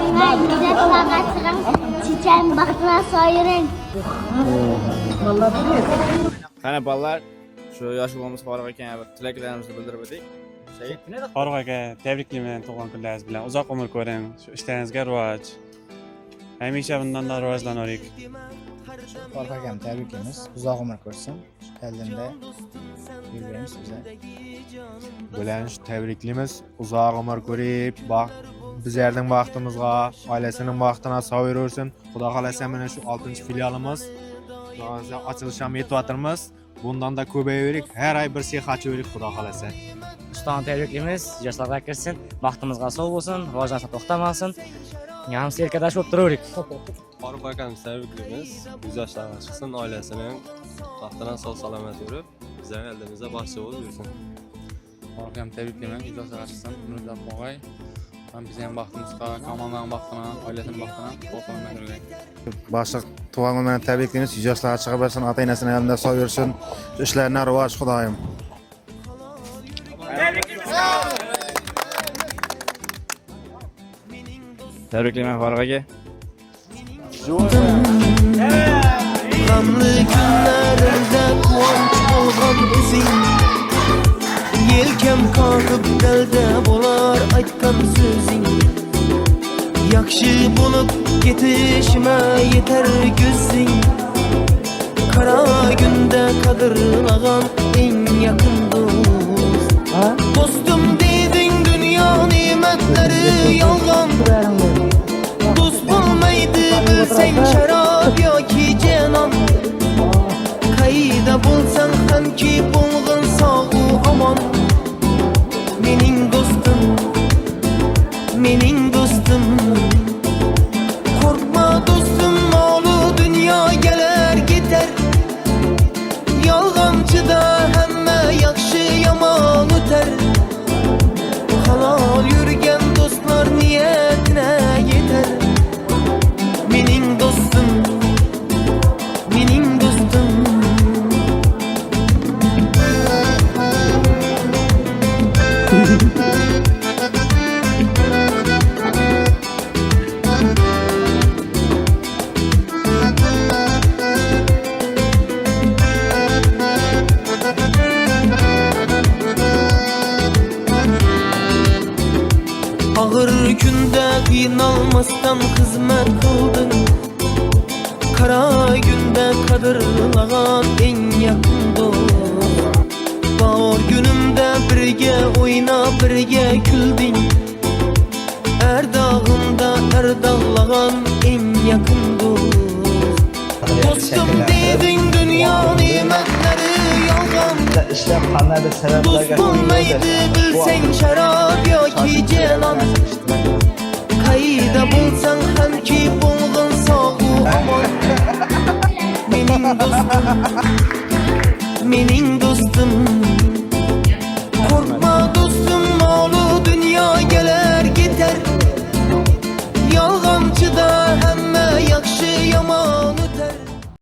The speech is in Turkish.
Oyuna güzel sağaçırın, çiçeğin baktına soyurun. Qani ballar, shu yosh o'g'limiz Farruh akaga bir tilaklarimizni bildirib o'tdik. Farruh aka, tabriklayman tug'ilgan kunlaringiz bilan. Uzoq umr ko'ring, shu ishlaringizga rivoj. Hamisha bundan da rivojlanaylik. Farruh akam tabriklaymiz. Uzoq umr ko'rsin. Eldinda yurganimiz bize. Bilanch tabriklaymiz. Uzoq umr ko'rib, bizlarning baxtimizga, oilasining baxtına sog' yursin. Xudo xolasa mana shu 6-filialimiz hozir ochilish ham yetyapmiz. Bundan da ko'payaverik. Har oy bir sex ochayverik xudo xolasa. Ustani tabriklaymiz, yoshlarga kirsin, baxtimizga sog' bo'lsin, rivojlanishni to'xtamasin. Yamiz erkadash bo'lib turaverik. Farruh akamiz tabriklaymiz. 100 yoshlarga chiqsin, oilasining baxtidan sog' salomat yurib, bizning eldimizda baxshi bo'lib yursin. Farruh akam tabriklayman, 100 yoshlarga chiqsin, umrida boqay. Ham bizning baxtimizga, komandaning baxtina, oilasining baxtina sog' salomat yurgay. Boshliq tug'ilgan kunini tabriklaymiz. 100 yoshlarga chiqib bersin, ota-onasining elida sog' yursin. Ishlarini rivoj xudoyim. Tabriklayman Farruh aka. Gamlı günlerimde kuvonç olgan izin Yelkem kalkıp delde bolar aytkan sözün Yakşı bulup yetişime yeter gözün Kara günde kadırlagan en yakın dost Dostum dedin dünya nimetleri yalgan Dost bulmaydı bilsen şarap yoki cenan Kayda bulsan hanki bulgun sağu aman Mening dostum, mening dostum Korkma dostum oğlu dünya gelir gider Yalgancıda hemme yakşı yaman öter Halal yürgen dostlar niyetine yeter Mening dostum, mening dostum Ağır günde kıynalmasdan hizmet kıldın Kara günde kadırlagan en yakın dost Bağır günümde birge oyna birge küldün Erdağımda erdağlagan en yakın dost Dostum dedin dünya nimetleri yalgan Dost bulmaydı bilsen şarap yoki celan Kayda bulsan hanki bulgun sağu aman Mening dostum, mening dostum